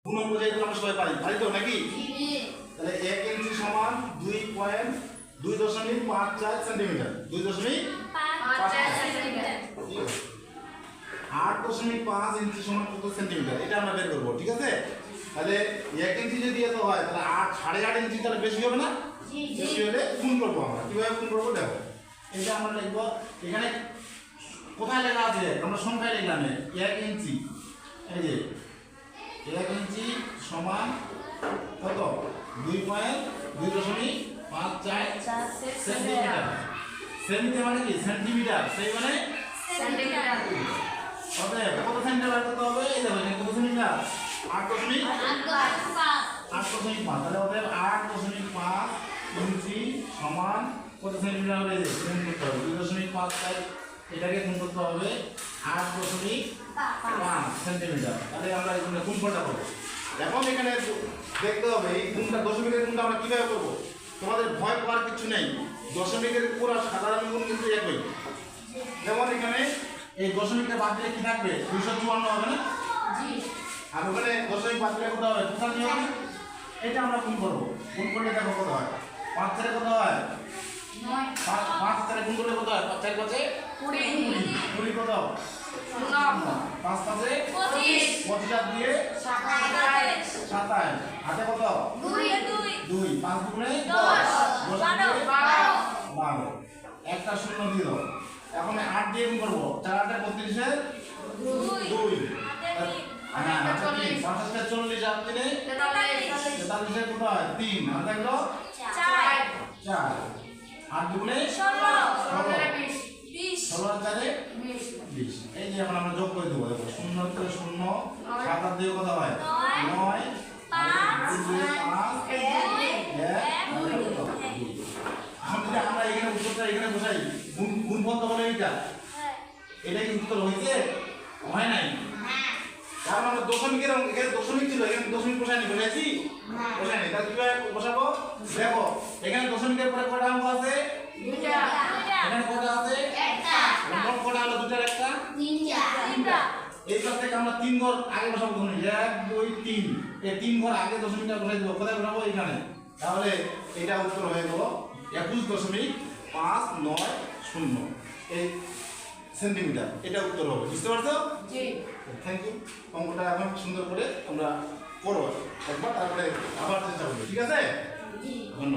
গুণন করে এগুলো আমরা সবাই পারি তো নাকি? তাহলে 1 ইঞ্চি সমান 2.2.54 সেন্টিমিটার। 2.54 সেন্টিমিটার। 8.5 ইঞ্চি সমান কত সেন্টিমিটার এটা আমরা বের করব, ঠিক আছে? তাহলে 1 ইঞ্চি যদি এত হয় তাহলে 8.5 ইঞ্চি তাহলে বেশি হবে না? বেশি হলে গুণ করব আমরা। কিভাবে গুণ করব দেখো। এটা আমরা লিখব এখানে কোথায় লেখা আছে? আমরা সংখ্যায় লিখলাম 1 ইঞ্চি। এই যে 1 ইঞ্চি সমান কত? 2.2.54 সেন্টিমিটার। সেন্টিমিটার মানে কি? সেন্টিমিটার। সেই মানে সেন্টিমিটার। অতএব কত সেন্টিমিটার করতে হবে? এই দেখো এখানে কত সেন্টিমিটার? 8.5। তাহলে অতএব 8.5 ইঞ্চি সমান কত সেন্টিমিটার হবে? গুণ করতে হবে 2.54, এটাকে গুণ করতে হবে 8.5 সেন্টিমিটার। তাহলে আমরা এই গুণফলটা করব। এখন এখানে দেখতে হবে এই গুণটা দশমিকের গুণটা আমরা কিভাবে করব। তোমাদের ভয় পাওয়ার কিছু নেই, দশমিকের পুরো সাধারণ গুণ কিন্তু একই। যেমন এখানে এই দশমিকটা বাদ দিলে কি থাকবে? 254 হবে না? আর ওখানে দশমিক বাদ দিলে কত হবে? 45 হবে না? এটা আমরা গুণ করব। গুণ করলে দেখো কত হয়? 5 থেকে কত হয়? 5 থেকে গুণ করলে কত হয়? 5 থেকে 20 কত? 5 থেকে 25 আর দিয়ে 27 হাতে কত? 2 5 গুণে 10 12 একটা শূন্য দিয়ে দাও। এখন 8 দিয়ে গুণ করব। 4 8 32 এর 2 হ্যাঁ 40 5 40 আর 3 43 এর কত হয়? 3 আর দেখো 4 8 দুগুণে 16 16 আর 4 20। এই যে এখন আমরা যোগ করে দেবো। দেখো 0 থেকে 0 7 আর 2 কত হয়? 9 5 এখন যদি আমরা এখানে উত্তরটা এখানে বসাই, গুণফল তো হলো এইটা। এটা কি উত্তর হয়েছে? হয় নাই। কারণ আমরা দশমিকের এখানে দশমিক ছিল, এখানে দশমিক বসাইনি, বসাইছি? বসাইনি। তাহলে কিভাবে বসাবো? দেখো এখানে দশমিকের পরে কয়টা অঙ্ক আছে? এখানে কয়টা আছে? মোট কয়টা হলো? দুটার একটা? তিনটা। এই পাশ থেকে আমরা 3 ঘর আগে বসাবো। দশমিক 1 2 3, এই 3 ঘর আগে দশমিকটা বসাই দেবো। কোথায় বসাবো? এখানে। তাহলে এটা উত্তর হয়ে গেল 21.590 এই সেন্টিমিটার। এটা উত্তর হবে। বুঝতে পারছো? Thank you. অঙ্কটা এখন সুন্দর করে আমরা করো একবার, তারপরে আবার চেষ্টা করবো, ঠিক আছে? ধন্যবাদ।